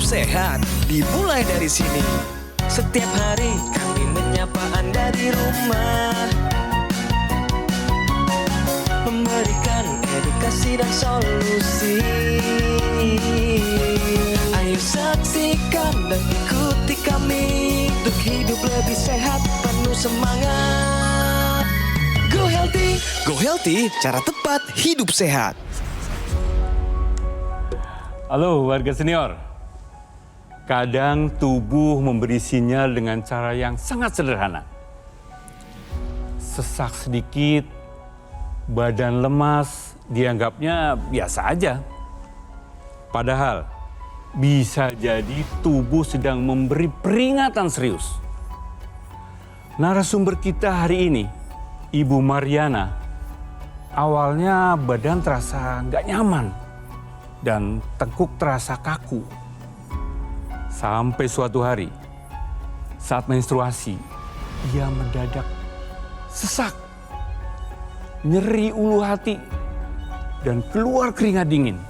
sehat dimulai dari sini. Setiap hari kami menyapa Anda di rumah, memberikan edukasi dan solusi. Ayo saksikan dan ikuti kami untuk hidup lebih sehat, penuh semangat. Go Healthy, Go Healthy, cara tepat hidup sehat. Halo warga senior. Kadang tubuh memberi sinyal dengan cara yang sangat sederhana. Sesak sedikit, badan lemas, dianggapnya biasa aja. Padahal bisa jadi tubuh sedang memberi peringatan serius. Narasumber kita hari ini, Ibu Mariana, awalnya badan terasa nggak nyaman dan tengkuk terasa kaku. Sampai suatu hari, saat menstruasi, ia mendadak sesak, nyeri ulu hati, dan keluar keringat dingin.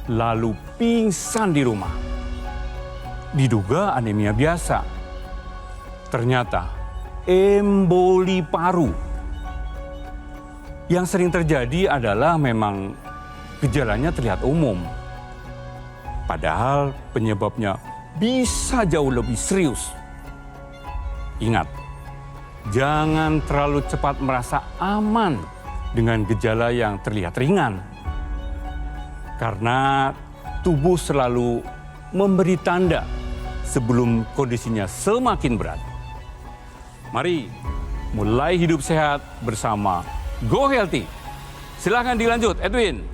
Lalu pingsan di rumah. Diduga anemia biasa. Ternyata emboli paru. Yang sering terjadi adalah memang gejalanya terlihat umum. Padahal penyebabnya bisa jauh lebih serius. Ingat, jangan terlalu cepat merasa aman dengan gejala yang terlihat ringan. Karena tubuh selalu memberi tanda sebelum kondisinya semakin berat. Mari mulai hidup sehat bersama Go Healthy. Silakan dilanjut, Edwin.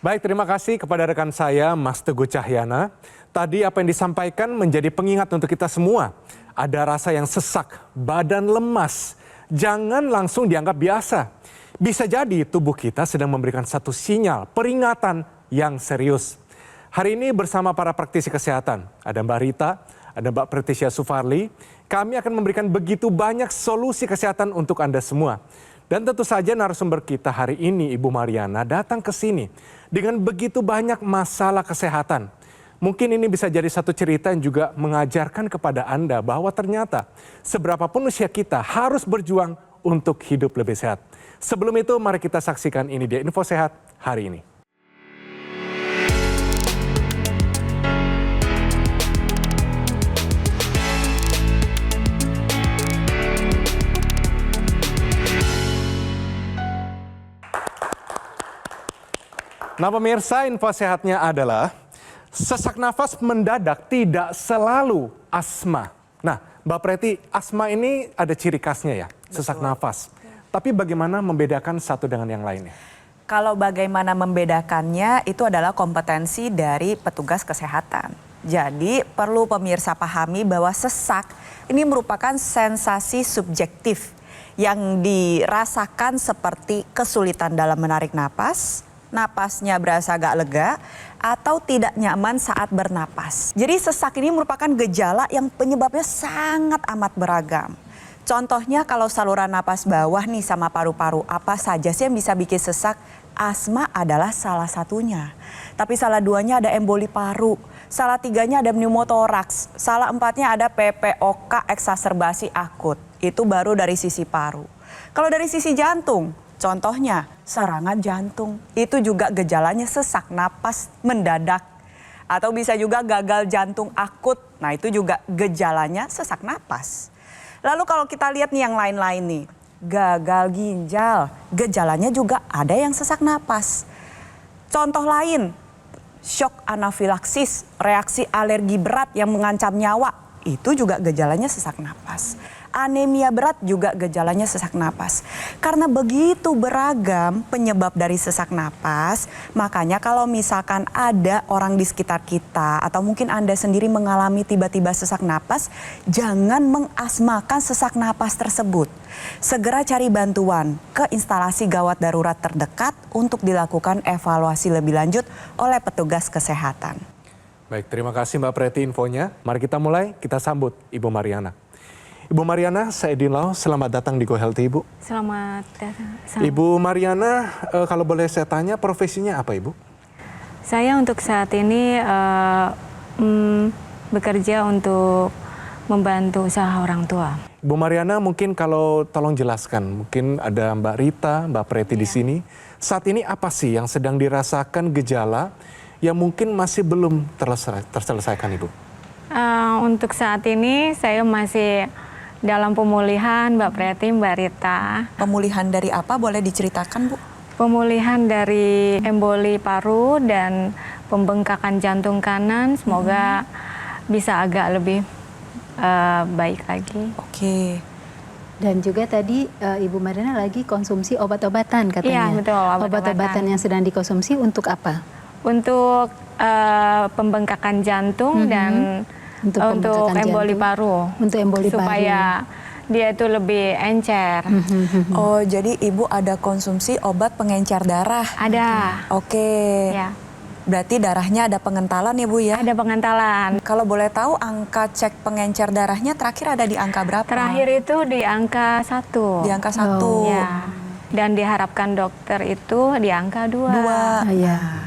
Baik, terima kasih kepada rekan saya, Mas Teguh Cahyana. Tadi apa yang disampaikan menjadi pengingat untuk kita semua. Ada rasa yang sesak, badan lemas. Jangan langsung dianggap biasa. Bisa jadi tubuh kita sedang memberikan satu sinyal, peringatan yang serius. Hari ini bersama para praktisi kesehatan, ada Mbak Rita, ada Mbak Preticia Sufarli. Kami akan memberikan begitu banyak solusi kesehatan untuk Anda semua. Dan tentu saja narasumber kita hari ini, Ibu Mariana, datang ke sini dengan begitu banyak masalah kesehatan. Mungkin ini bisa jadi satu cerita yang juga mengajarkan kepada Anda bahwa ternyata seberapapun usia kita harus berjuang untuk hidup lebih sehat. Sebelum itu, mari kita saksikan ini dia Info Sehat hari ini. Nah pemirsa, info sehatnya adalah sesak nafas mendadak tidak selalu asma. Nah Mbak Preti, asma ini ada ciri khasnya ya, sesak nafas. Tapi bagaimana membedakan satu dengan yang lainnya? Kalau bagaimana membedakannya itu adalah kompetensi dari petugas kesehatan. Jadi perlu pemirsa pahami bahwa sesak ini merupakan sensasi subjektif yang dirasakan seperti kesulitan dalam menarik napas, napasnya berasa agak lega, atau tidak nyaman saat bernapas. Jadi sesak ini merupakan gejala yang penyebabnya sangat amat beragam. Contohnya kalau saluran napas bawah nih sama paru-paru, apa saja sih yang bisa bikin sesak? Asma adalah salah satunya. Tapi salah duanya ada emboli paru, salah tiganya ada pneumotoraks, salah empatnya ada PPOK eksaserbasi akut. Itu baru dari sisi paru. Kalau dari sisi jantung, contohnya serangan jantung, itu juga gejalanya sesak napas mendadak. Atau bisa juga gagal jantung akut, nah itu juga gejalanya sesak napas. Lalu kalau kita lihat nih yang lain-lain nih, gagal ginjal, gejalanya juga ada yang sesak napas. Contoh lain, shock anafilaksis, reaksi alergi berat yang mengancam nyawa, itu juga gejalanya sesak napas. Anemia berat juga gejalanya sesak napas. Karena begitu beragam penyebab dari sesak napas, makanya kalau misalkan ada orang di sekitar kita atau mungkin Anda sendiri mengalami tiba-tiba sesak napas, jangan mengasmakan sesak napas tersebut. Segera cari bantuan ke instalasi gawat darurat terdekat untuk dilakukan evaluasi lebih lanjut oleh petugas kesehatan. Baik, terima kasih Mbak Preti infonya. Mari kita mulai, kita sambut Ibu Mariana. Ibu Mariana, saya Edin Lau, selamat datang di Go Healthy, Ibu. Selamat datang. Ibu Mariana, kalau boleh saya tanya, profesinya apa, Ibu? Saya untuk saat ini bekerja untuk membantu usaha orang tua. Ibu Mariana, mungkin kalau tolong jelaskan, mungkin ada Mbak Rita, Mbak Preti di sini. Saat ini apa sih yang sedang dirasakan gejala yang mungkin masih belum terselesaikan, Ibu? Untuk saat ini saya masih dalam pemulihan, Mbak Preti, Mbak Rita. Pemulihan dari apa boleh diceritakan, Bu? Pemulihan dari emboli paru dan pembengkakan jantung kanan, semoga bisa agak lebih baik lagi. Oke. Dan juga tadi Ibu Mariana lagi konsumsi obat-obatan katanya. Iya, betul, Obat-obatan yang sedang dikonsumsi untuk apa? Untuk pembengkakan jantung dan untuk emboli paru. Untuk emboli paru. Supaya dia itu lebih encer. Oh, jadi Ibu ada konsumsi obat pengencer darah? Ada. Oke. Ya. Berarti darahnya ada pengentalan ya, Bu ya? Ada pengentalan. Kalau boleh tahu angka cek pengencer darahnya terakhir ada di angka berapa? Terakhir itu di angka 1. Di angka 1. Ya. Dan diharapkan dokter itu di angka 2. 2. Ya.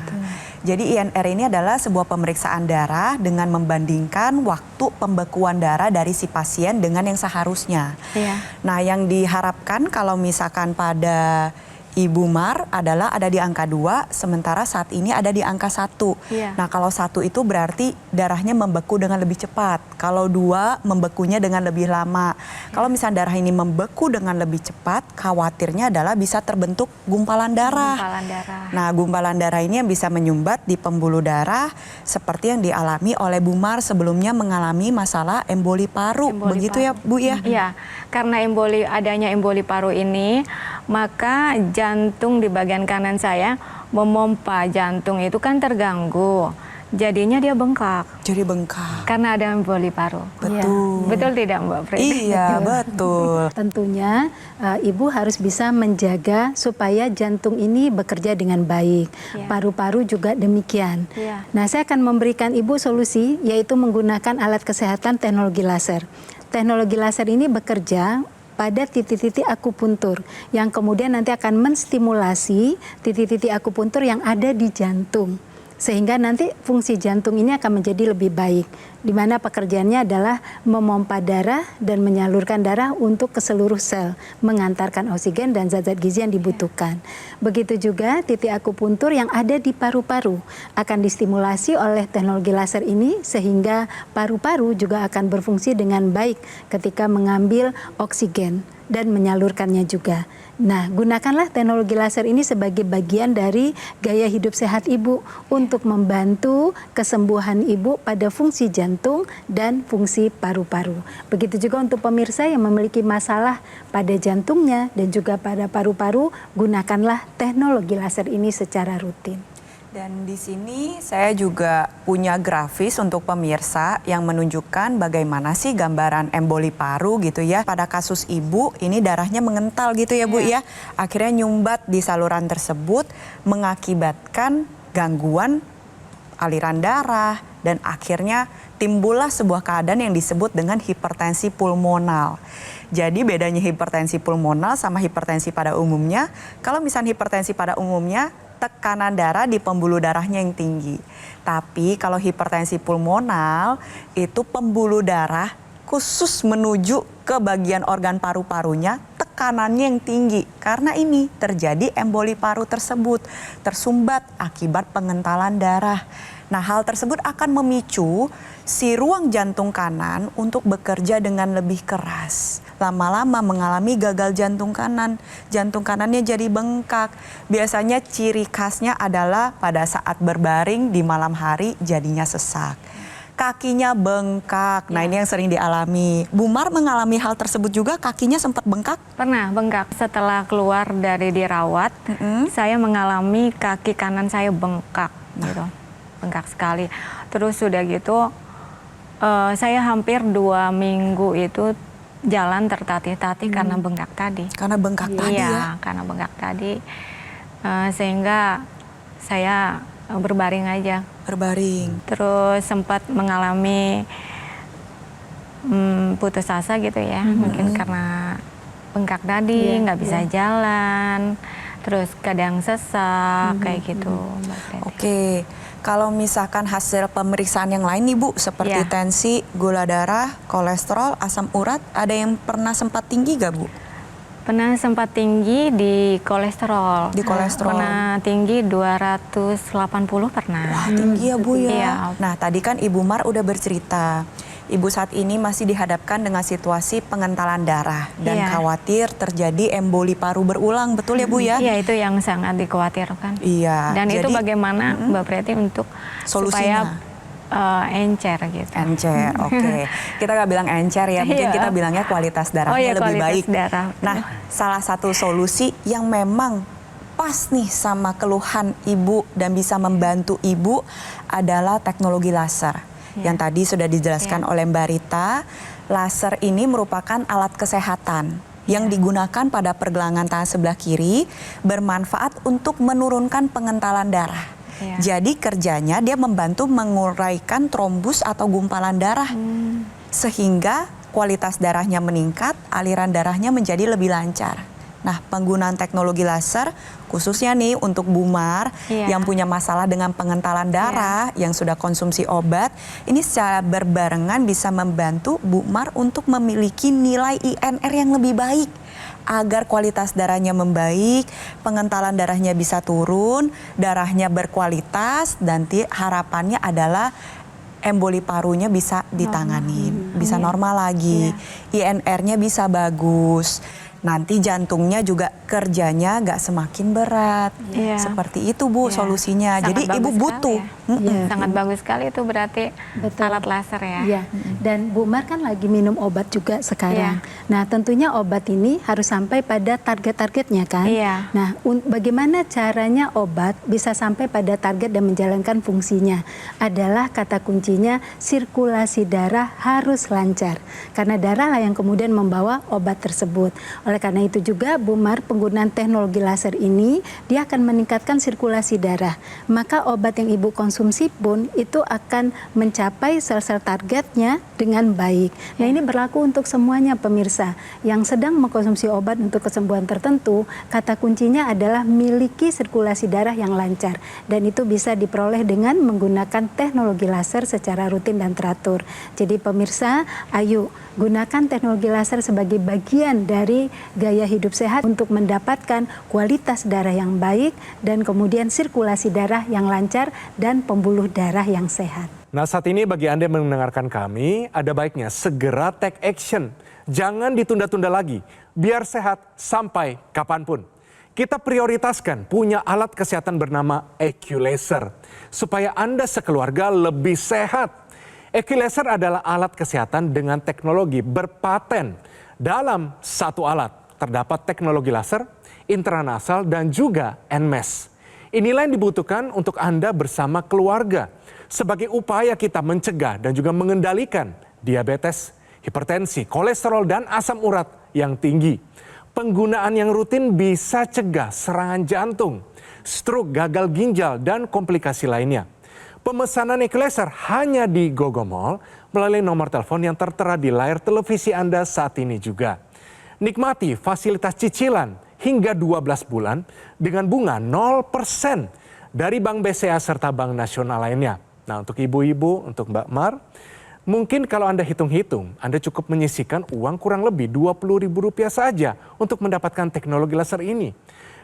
Jadi INR ini adalah sebuah pemeriksaan darah dengan membandingkan waktu pembekuan darah dari si pasien dengan yang seharusnya. Iya. Nah, yang diharapkan kalau misalkan pada Ibu Mar adalah ada di angka 2, sementara saat ini ada di angka 1. Iya. Nah, kalau 1 itu berarti darahnya membeku dengan lebih cepat. Kalau 2 membekunya dengan lebih lama. Kalau misalnya darah ini membeku dengan lebih cepat, khawatirnya adalah bisa terbentuk gumpalan darah. Gumpalan darah. Nah, gumpalan darah ini yang bisa menyumbat di pembuluh darah seperti yang dialami oleh Bu Mar sebelumnya mengalami masalah emboli paru. Emboli Begitu paru. ya, Bu ya? Iya, karena adanya emboli paru ini, maka jantung di bagian kanan saya memompa jantung itu kan terganggu. Jadinya dia bengkak. Jadi bengkak. Karena ada emboli paru. Betul. Betul tidak, Mbak Frida? Iya, betul. Tentunya Ibu harus bisa menjaga supaya jantung ini bekerja dengan baik. Ya. Paru-paru juga demikian. Ya. Nah, saya akan memberikan Ibu solusi yaitu menggunakan alat kesehatan teknologi laser. Teknologi laser ini bekerja pada titik-titik akupuntur yang kemudian nanti akan menstimulasi titik-titik akupuntur yang ada di jantung. Sehingga nanti fungsi jantung ini akan menjadi lebih baik, di mana pekerjaannya adalah memompa darah dan menyalurkan darah untuk ke seluruh sel, mengantarkan oksigen dan zat-zat gizi yang dibutuhkan. Begitu juga titik akupuntur yang ada di paru-paru akan distimulasi oleh teknologi laser ini sehingga paru-paru juga akan berfungsi dengan baik ketika mengambil oksigen dan menyalurkannya juga. Nah, gunakanlah teknologi laser ini sebagai bagian dari gaya hidup sehat Ibu untuk membantu kesembuhan Ibu pada fungsi jantung dan fungsi paru-paru. Begitu juga untuk pemirsa yang memiliki masalah pada jantungnya dan juga pada paru-paru, gunakanlah teknologi laser ini secara rutin. Dan di sini saya juga punya grafis untuk pemirsa yang menunjukkan bagaimana sih gambaran emboli paru gitu ya. Pada kasus Ibu ini darahnya mengental gitu ya Bu ya. Akhirnya nyumbat di saluran tersebut mengakibatkan gangguan aliran darah dan akhirnya timbullah sebuah keadaan yang disebut dengan hipertensi pulmonal. Jadi bedanya hipertensi pulmonal sama hipertensi pada umumnya, kalau misalnya hipertensi pada umumnya tekanan darah di pembuluh darahnya yang tinggi. Tapi kalau hipertensi pulmonal itu pembuluh darah khusus menuju ke bagian organ paru-parunya tekanannya yang tinggi. Karena ini terjadi emboli paru tersebut tersumbat akibat pengentalan darah. Nah, hal tersebut akan memicu si ruang jantung kanan untuk bekerja dengan lebih keras. Lama-lama mengalami gagal jantung kanan. Jantung kanannya jadi bengkak. Biasanya ciri khasnya adalah pada saat berbaring di malam hari jadinya sesak. Kakinya bengkak. Nah, ini yang sering dialami. Bu Mar mengalami hal tersebut juga, kakinya sempat bengkak? Pernah bengkak. Setelah keluar dari dirawat, saya mengalami kaki kanan saya bengkak gitu. Bengkak sekali. Terus sudah gitu saya hampir 2 minggu itu jalan tertatih-tatih karena bengkak tadi. Karena bengkak tadi ya? Iya, karena bengkak tadi. Sehingga saya berbaring aja. Berbaring. Terus sempat mengalami putus asa gitu ya, mungkin karena bengkak tadi, nggak bisa jalan, terus kadang sesak kayak gitu. Mbak Teti. Oke, kalau misalkan hasil pemeriksaan yang lain nih Bu, seperti Iya. tensi, gula darah, kolesterol, asam urat, ada yang pernah sempat tinggi gak Bu? Pernah sempat tinggi di kolesterol. Di kolesterol. Pernah tinggi 280 pernah. Wah tinggi ya Bu ya. Iya. Nah tadi kan Ibu Mar udah bercerita, Ibu saat ini masih dihadapkan dengan situasi pengentalan darah dan Iya. khawatir terjadi emboli paru berulang, betul ya Bu ya? Iya, itu yang sangat dikhawatirkan. Iya. Dan itu jadi bagaimana Mbak Preti untuk Solusinya? supaya encer gitu. encer, oke. Kita nggak bilang encer ya, mungkin Iya. kita bilangnya kualitas darahnya Oh iya, lebih kualitas baik. darah. Nah, salah satu solusi yang memang pas nih sama keluhan Ibu dan bisa membantu Ibu adalah teknologi laser. Iya. Yang tadi sudah dijelaskan oleh Mbak Rita, laser ini merupakan alat kesehatan yang digunakan pada pergelangan tangan sebelah kiri, bermanfaat untuk menurunkan pengentalan darah. Iya. Jadi kerjanya dia membantu menguraikan trombus atau gumpalan darah. Sehingga kualitas darahnya meningkat, aliran darahnya menjadi lebih lancar. Nah, penggunaan teknologi laser khususnya nih untuk Bu Mar Iya. yang punya masalah dengan pengentalan darah, yang sudah konsumsi obat, ini secara berbarengan bisa membantu Bu Mar untuk memiliki nilai INR yang lebih baik. Agar kualitas darahnya membaik, pengentalan darahnya bisa turun, darahnya berkualitas, dan harapannya adalah emboli parunya bisa ditangani, bisa normal lagi, INR-nya bisa bagus. Nanti jantungnya juga kerjanya nggak semakin berat. Iya. Seperti itu Bu Iya. solusinya. Sangat Jadi bagus Ibu sekali butuh. ya. Iya. Sangat bagus sekali itu berarti Betul. alat laser ya. Iya, dan Bu Mar kan lagi minum obat juga sekarang. Iya. Nah, tentunya obat ini harus sampai pada target-targetnya kan. Iya. Nah, bagaimana caranya obat bisa sampai pada target dan menjalankan fungsinya? Adalah kata kuncinya sirkulasi darah harus lancar. Karena darah lah yang kemudian membawa obat tersebut. Oleh karena itu juga Bu Mar, penggunaan teknologi laser ini dia akan meningkatkan sirkulasi darah. Maka obat yang Ibu konsumsi pun itu akan mencapai sel-sel targetnya dengan baik. Nah, ini berlaku untuk semuanya pemirsa yang sedang mengkonsumsi obat untuk kesembuhan tertentu. Kata kuncinya adalah miliki sirkulasi darah yang lancar, dan itu bisa diperoleh dengan menggunakan teknologi laser secara rutin dan teratur. Jadi pemirsa, ayo gunakan teknologi laser sebagai bagian dari gaya hidup sehat untuk mendapatkan kualitas darah yang baik dan kemudian sirkulasi darah yang lancar dan pembuluh darah yang sehat. Nah, saat ini bagi Anda yang mendengarkan kami, ada baiknya segera take action. Jangan ditunda-tunda lagi, biar sehat sampai kapanpun. Kita prioritaskan punya alat kesehatan bernama EQ-Laser, supaya Anda sekeluarga lebih sehat. EQ-Laser adalah alat kesehatan dengan teknologi berpaten. Dalam satu alat terdapat teknologi laser, intranasal, dan juga NMES. Inilah yang dibutuhkan untuk Anda bersama keluarga sebagai upaya kita mencegah dan juga mengendalikan diabetes, hipertensi, kolesterol, dan asam urat yang tinggi. Penggunaan yang rutin bisa cegah serangan jantung, stroke, gagal ginjal, dan komplikasi lainnya. Pemesanan EQ-Laser hanya di Gogomall melalui nomor telepon yang tertera di layar televisi Anda saat ini juga. Nikmati fasilitas cicilan hingga 12 bulan dengan bunga 0% dari Bank BCA serta Bank Nasional lainnya. Nah, untuk ibu-ibu, untuk Mbak Mar, mungkin kalau Anda hitung-hitung, Anda cukup menyisihkan uang kurang lebih Rp20.000 saja untuk mendapatkan teknologi laser ini.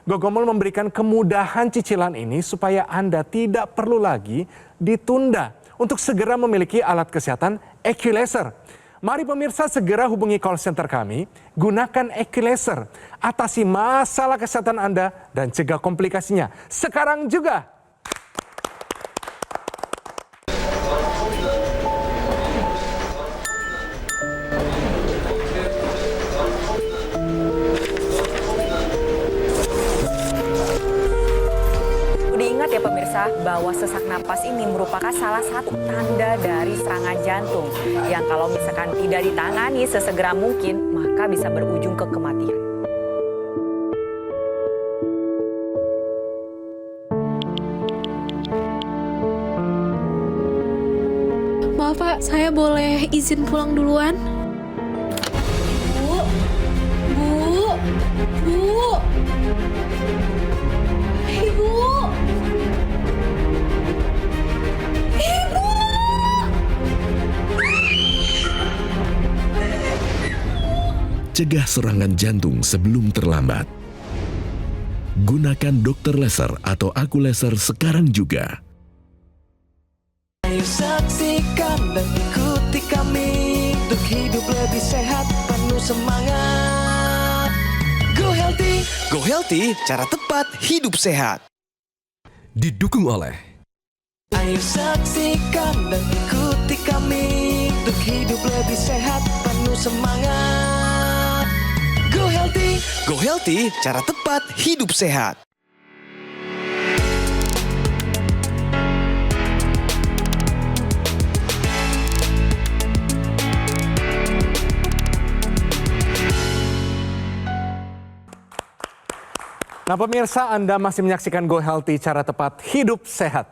Gogomall memberikan kemudahan cicilan ini supaya Anda tidak perlu lagi ditunda untuk segera memiliki alat kesehatan EQ-Laser. Mari pemirsa segera hubungi call center kami, gunakan EQ-Laser, atasi masalah kesehatan Anda dan cegah komplikasinya sekarang juga. Diingat ya pemirsa bahwa sesak napas ini merupakan salah satu tanda dari serangan jantung yang kalau misalkan tidak ditangani sesegera mungkin maka bisa berujung ke kematian. Maaf Pak, saya boleh izin pulang duluan? Bu, Bu, Bu, Ibu, Ibu. Cegah serangan jantung sebelum terlambat. Gunakan dokter laser atau aku laser sekarang juga. Ayo saksikan dan ikuti kami untuk hidup lebih sehat, penuh semangat. Go Healthy, cara tepat hidup sehat. Didukung oleh Ayo saksikan dan ikuti kami untuk hidup lebih sehat, penuh semangat. Go Healthy, cara tepat hidup sehat. Nah pemirsa, Anda masih menyaksikan Go Healthy, cara tepat hidup sehat.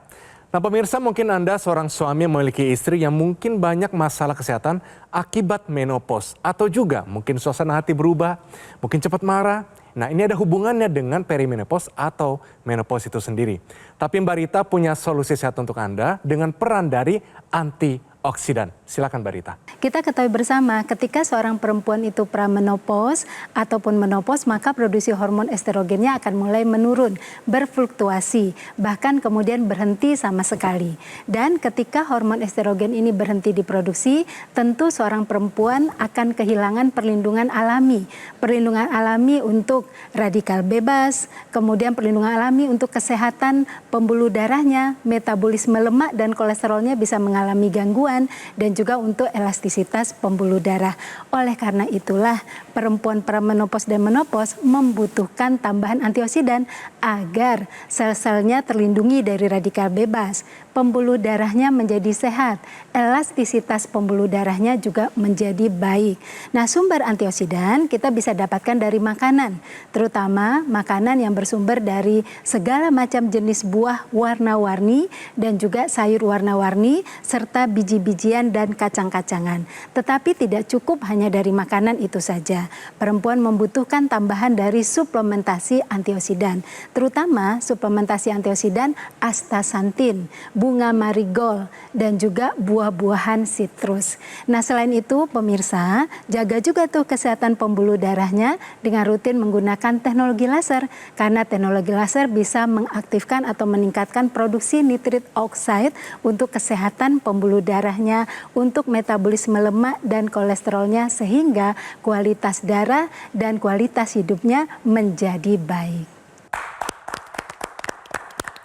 Nah pemirsa, mungkin Anda seorang suami yang memiliki istri yang mungkin banyak masalah kesehatan akibat menopause. Atau juga mungkin suasana hati berubah, mungkin cepat marah. Nah ini ada hubungannya dengan perimenopause atau menopause itu sendiri. Tapi Mbak Rita punya solusi sehat untuk Anda dengan peran dari antioksidan. Silakan Mbak Rita. Kita ketahui bersama ketika seorang perempuan itu pramenopause ataupun menopause, maka produksi hormon estrogennya akan mulai menurun, berfluktuasi, bahkan kemudian berhenti sama sekali. Dan ketika hormon estrogen ini berhenti diproduksi, tentu seorang perempuan akan kehilangan perlindungan alami. Perlindungan alami untuk radikal bebas, kemudian perlindungan alami untuk kesehatan pembuluh darahnya, metabolisme lemak dan kolesterolnya bisa mengalami gangguan, dan juga untuk elastisitas pembuluh darah. Oleh karena itulah perempuan pramenopause dan menopause membutuhkan tambahan antioksidan agar sel-selnya terlindungi dari radikal bebas, pembuluh darahnya menjadi sehat, elastisitas pembuluh darahnya juga menjadi baik. Nah, sumber antioksidan kita bisa dapatkan dari makanan, terutama makanan yang bersumber dari segala macam jenis buah warna-warni dan juga sayur warna-warni serta biji-bijian dan kacang-kacangan. Tetapi tidak cukup hanya dari makanan itu saja. Perempuan membutuhkan tambahan dari suplementasi antioksidan, terutama suplementasi antioksidan astaxanthin, bunga marigold, dan juga buah-buahan sitrus. Nah selain itu pemirsa, jaga juga tuh kesehatan pembuluh darahnya dengan rutin menggunakan teknologi laser. Karena teknologi laser bisa mengaktifkan atau meningkatkan produksi nitrit oxide untuk kesehatan pembuluh darahnya, untuk metabolisme lemak dan kolesterolnya, sehingga kualitas darah dan kualitas hidupnya menjadi baik.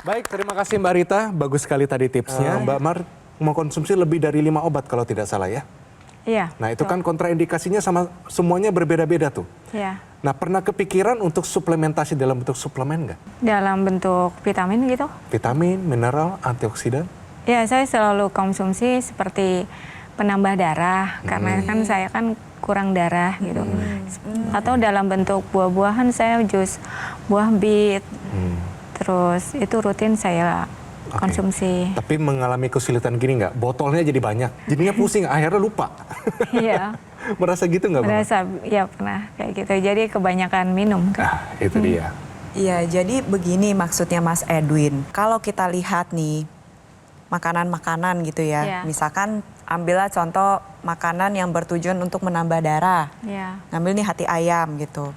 Baik, terima kasih Mbak Rita. Bagus sekali tadi tipsnya. Mbak Mar mengkonsumsi lebih dari 5 obat kalau tidak salah ya? Iya. Nah itu kan kontraindikasinya sama semuanya berbeda-beda tuh. Iya. Nah pernah kepikiran untuk suplementasi dalam bentuk suplemen nggak? Dalam bentuk vitamin gitu? Vitamin, mineral, antioksidan? Ya, saya selalu konsumsi seperti penambah darah, karena kan saya kan kurang darah gitu. Atau dalam bentuk buah-buahan, saya jus buah bit. Terus itu rutin saya konsumsi. Tapi mengalami kesulitan gini nggak? Botolnya jadi banyak, jadinya pusing, akhirnya lupa. Iya. Merasa gitu nggak Bang? Merasa, ya pernah kayak gitu. Jadi kebanyakan minum. Ah, itu dia. Iya, jadi begini maksudnya Mas Edwin. Kalau kita lihat nih, makanan-makanan gitu ya. Iya. Misalkan ambillah contoh makanan yang bertujuan untuk menambah darah. Iya. Ngambil nih hati ayam gitu.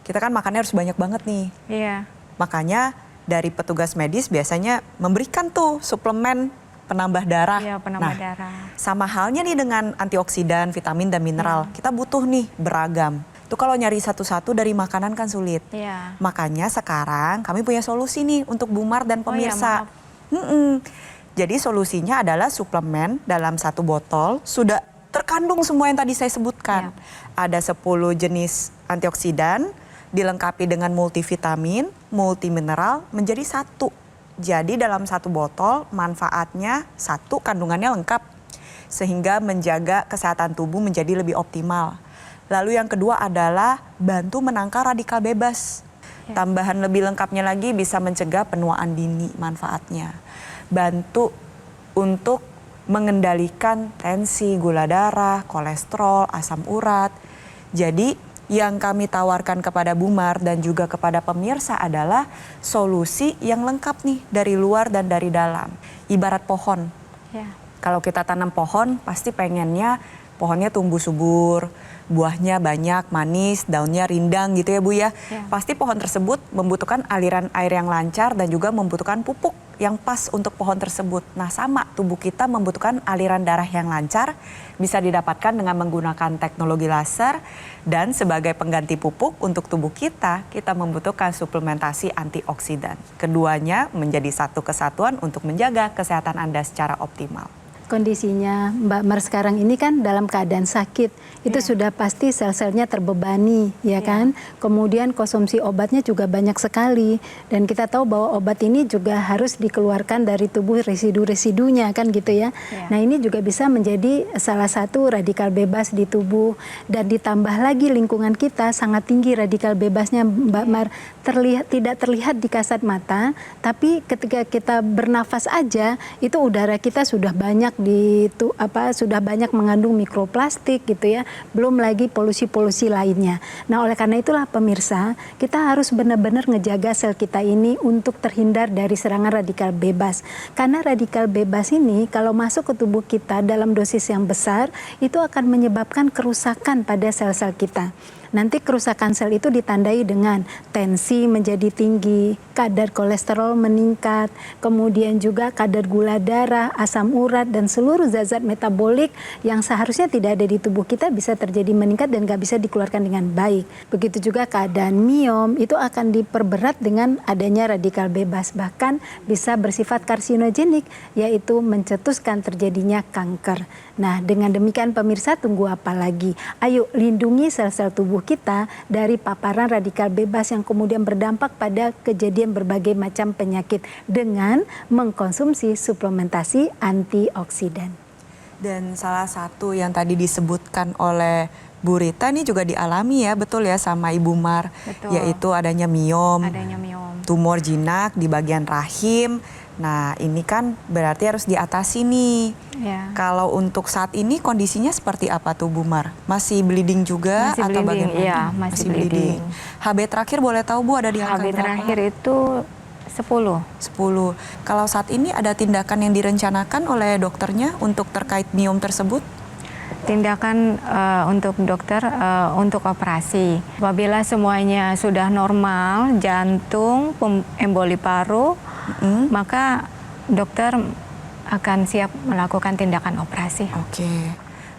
Kita kan makannya harus banyak banget nih. Iya. Makanya dari petugas medis biasanya memberikan tuh suplemen penambah darah. Iya, penambah darah. Sama halnya nih dengan antioksidan, vitamin dan mineral. Kita butuh nih beragam. Itu kalau nyari satu-satu dari makanan kan sulit. Iya. Makanya sekarang kami punya solusi nih untuk Bu Mar dan pemirsa. Oh, ya, Jadi solusinya adalah suplemen dalam satu botol sudah terkandung semua yang tadi saya sebutkan. Ada 10 jenis antioksidan, dilengkapi dengan multivitamin, multimineral menjadi satu. Jadi dalam satu botol manfaatnya satu, kandungannya lengkap. Sehingga menjaga kesehatan tubuh menjadi lebih optimal. Lalu yang kedua adalah bantu menangkal radikal bebas. Tambahan lebih lengkapnya lagi bisa mencegah penuaan dini manfaatnya. Bantu untuk mengendalikan tensi, gula darah, kolesterol, asam urat. Jadi yang kami tawarkan kepada Bu Mar dan juga kepada pemirsa adalah solusi yang lengkap nih dari luar dan dari dalam. Ibarat pohon. Ya. Kalau kita tanam pohon pasti pengennya pohonnya tumbuh subur, buahnya banyak, manis, daunnya rindang gitu ya Bu ya. Pasti pohon tersebut membutuhkan aliran air yang lancar dan juga membutuhkan pupuk yang pas untuk pohon tersebut. Nah sama, tubuh kita membutuhkan aliran darah yang lancar, bisa didapatkan dengan menggunakan teknologi laser, dan sebagai pengganti pupuk untuk tubuh kita, kita membutuhkan suplementasi antioksidan. Keduanya menjadi satu kesatuan untuk menjaga kesehatan Anda secara optimal. Kondisinya Mbak Mar sekarang ini kan dalam keadaan sakit, itu sudah pasti sel-selnya terbebani, ya kan? Kemudian konsumsi obatnya juga banyak sekali, dan kita tahu bahwa obat ini juga harus dikeluarkan dari tubuh residu-residunya, kan gitu ya? Nah ini juga bisa menjadi salah satu radikal bebas di tubuh, dan ditambah lagi lingkungan kita sangat tinggi radikal bebasnya Mbak Mar, tidak terlihat di kasat mata, tapi ketika kita bernafas aja itu udara kita sudah banyak sudah banyak mengandung mikroplastik gitu ya, belum lagi polusi-polusi lainnya. Nah oleh karena itulah pemirsa, kita harus benar-benar ngejaga sel kita ini untuk terhindar dari serangan radikal bebas. Karena radikal bebas ini kalau masuk ke tubuh kita dalam dosis yang besar, itu akan menyebabkan kerusakan pada sel-sel kita. Nanti kerusakan sel itu ditandai dengan tensi menjadi tinggi, kadar kolesterol meningkat, kemudian juga kadar gula darah, asam urat, dan seluruh zat-zat metabolik yang seharusnya tidak ada di tubuh kita bisa terjadi meningkat dan nggak bisa dikeluarkan dengan baik. Begitu juga keadaan miom itu akan diperberat dengan adanya radikal bebas, bahkan bisa bersifat karsinogenik, yaitu mencetuskan terjadinya kanker. Nah dengan demikian pemirsa, tunggu apa lagi? Ayo lindungi sel-sel tubuh kita dari paparan radikal bebas yang kemudian berdampak pada kejadian berbagai macam penyakit dengan mengkonsumsi suplementasi antioksidan. Dan salah satu yang tadi disebutkan oleh Bu Rita ini juga dialami ya, betul ya sama Ibu Mar, yaitu adanya miom, tumor jinak di bagian rahim. Nah ini kan berarti harus diatasi nih. Kalau untuk saat ini kondisinya seperti apa tuh Bu Mar? Masih bleeding juga masih atau bleeding, bagaimana? Iya, masih bleeding. HB terakhir boleh tahu Bu ada di angka HB berapa? terakhir itu 10. Kalau saat ini ada tindakan yang direncanakan oleh dokternya untuk terkait miom tersebut? Tindakan untuk dokter untuk operasi. Apabila semuanya sudah normal, jantung, emboli paru, maka dokter akan siap melakukan tindakan operasi. Oke.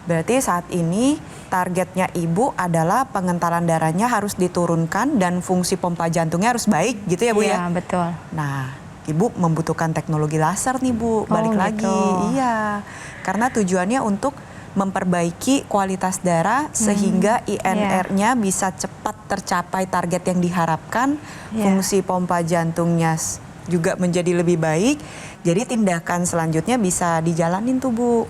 Berarti saat ini targetnya Ibu adalah pengentalan darahnya harus diturunkan dan fungsi pompa jantungnya harus baik gitu ya Bu ya? Iya, betul. Nah, Ibu membutuhkan teknologi laser nih Bu, balik lagi. Iya, karena tujuannya untuk memperbaiki kualitas darah sehingga INR-nya bisa cepat tercapai target yang diharapkan, fungsi pompa jantungnya juga menjadi lebih baik. Jadi tindakan selanjutnya bisa dijalanin tuh Bu.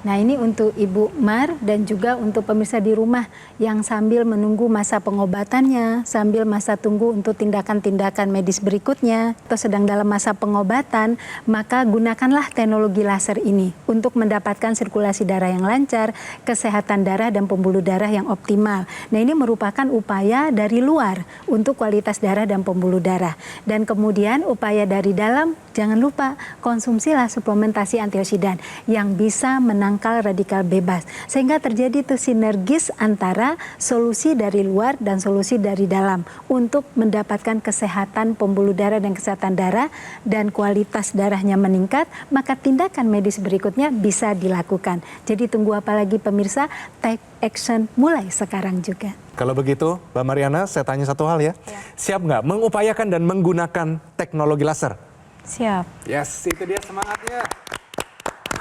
Nah ini untuk Ibu Mar dan juga untuk pemirsa di rumah yang sambil menunggu masa pengobatannya, sambil masa tunggu untuk tindakan-tindakan medis berikutnya, atau sedang dalam masa pengobatan, maka gunakanlah teknologi laser ini untuk mendapatkan sirkulasi darah yang lancar, kesehatan darah dan pembuluh darah yang optimal. Nah ini merupakan upaya dari luar untuk kualitas darah dan pembuluh darah. Dan kemudian upaya dari dalam, jangan lupa konsumsilah suplementasi antioksidan yang bisa menangkal radikal bebas. Sehingga terjadi tuh sinergis antara solusi dari luar dan solusi dari dalam untuk mendapatkan kesehatan pembuluh darah dan kesehatan darah dan kualitas darahnya meningkat, maka tindakan medis berikutnya bisa dilakukan. Jadi tunggu apa lagi pemirsa, take action mulai sekarang juga. Kalau begitu Mbak Mariana, saya tanya satu hal ya. Siap nggak mengupayakan dan menggunakan teknologi laser? Siap. Yes, itu dia semangatnya.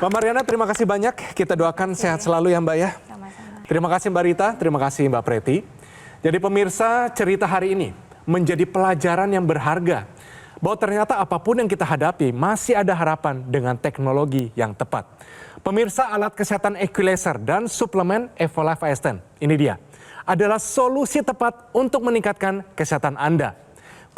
Mbak Mariana, terima kasih banyak. Kita doakan sehat selalu ya Mbak ya. Sama-sama. Terima kasih Mbak Rita, terima kasih Mbak Preti. Jadi pemirsa, cerita hari ini menjadi pelajaran yang berharga. Bahwa ternyata apapun yang kita hadapi masih ada harapan dengan teknologi yang tepat. Pemirsa, alat kesehatan Equilaser dan suplemen Evolife AS10, ini dia, adalah solusi tepat untuk meningkatkan kesehatan Anda.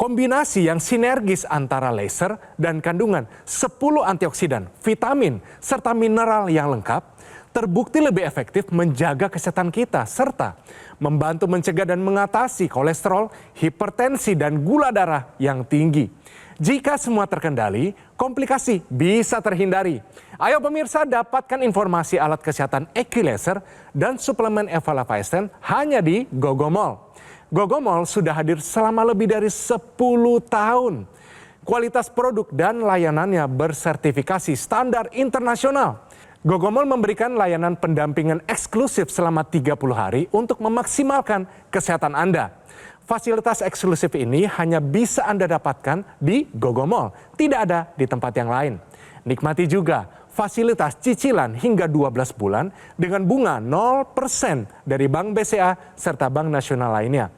Kombinasi yang sinergis antara laser dan kandungan 10 antioksidan, vitamin, serta mineral yang lengkap terbukti lebih efektif menjaga kesehatan kita serta membantu mencegah dan mengatasi kolesterol, hipertensi, dan gula darah yang tinggi. Jika semua terkendali, komplikasi bisa terhindari. Ayo pemirsa, dapatkan informasi alat kesehatan Equilaser dan suplemen Evalaf Ascend hanya di Gogomall. Gogomall sudah hadir selama lebih dari 10 tahun. Kualitas produk dan layanannya bersertifikasi standar internasional. Gogomall memberikan layanan pendampingan eksklusif selama 30 hari untuk memaksimalkan kesehatan Anda. Fasilitas eksklusif ini hanya bisa Anda dapatkan di Gogomall, tidak ada di tempat yang lain. Nikmati juga fasilitas cicilan hingga 12 bulan dengan bunga 0% dari Bank BCA serta Bank Nasional lainnya.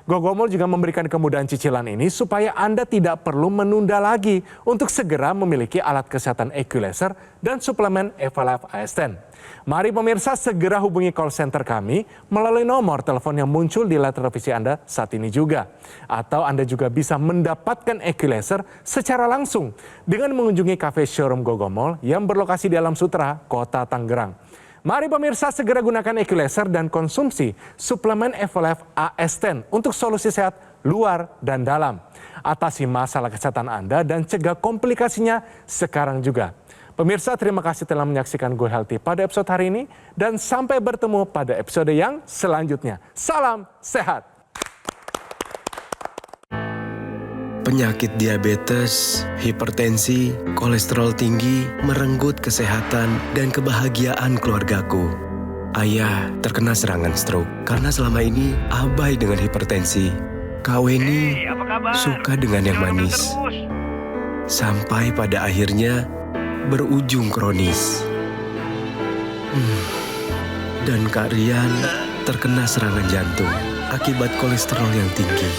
Gogomall juga memberikan kemudahan cicilan ini supaya Anda tidak perlu menunda lagi untuk segera memiliki alat kesehatan Equilaser dan suplemen Evalaf Ascend. Mari pemirsa segera hubungi call center kami melalui nomor telepon yang muncul di layar televisi Anda saat ini juga. Atau Anda juga bisa mendapatkan Equilaser secara langsung dengan mengunjungi kafe showroom Gogomall yang berlokasi di Alam Sutera, Kota Tangerang. Mari pemirsa segera gunakan Equilaser dan konsumsi suplemen Evalaf Ascend untuk solusi sehat luar dan dalam. Atasi masalah kesehatan Anda dan cegah komplikasinya sekarang juga. Pemirsa, terima kasih telah menyaksikan Go Healthy pada episode hari ini dan sampai bertemu pada episode yang selanjutnya. Salam sehat. Penyakit diabetes, hipertensi, kolesterol tinggi merenggut kesehatan dan kebahagiaan keluargaku. Ayah terkena serangan stroke karena selama ini abai dengan hipertensi. Kak Weni suka dengan yang manis. Sampai pada akhirnya berujung kronis. Dan Kak Rian terkena serangan jantung akibat kolesterol yang tinggi.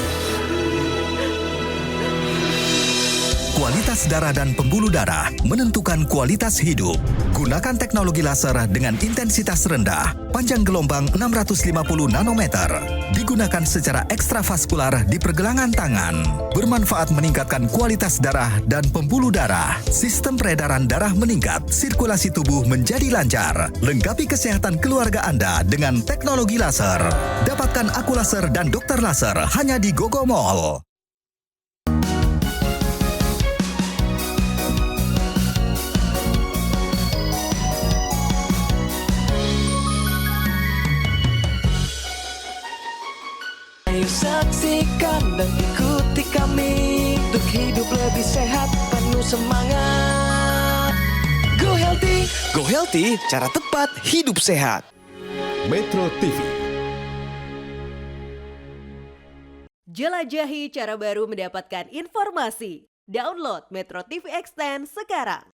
Kualitas darah dan pembuluh darah menentukan kualitas hidup. Gunakan teknologi laser dengan intensitas rendah, panjang gelombang 650 nanometer. Digunakan secara ekstravaskular di pergelangan tangan. Bermanfaat meningkatkan kualitas darah dan pembuluh darah. Sistem peredaran darah meningkat, sirkulasi tubuh menjadi lancar. Lengkapi kesehatan keluarga Anda dengan teknologi laser. Dapatkan Aku Laser dan Dokter Laser hanya di Gogomall. Ayo saksikan dan ikuti kami untuk hidup lebih sehat, penuh semangat. Go Healthy. Go Healthy, cara tepat hidup sehat. Metro TV. Jelajahi cara baru mendapatkan informasi. Download Metro TV Extend sekarang.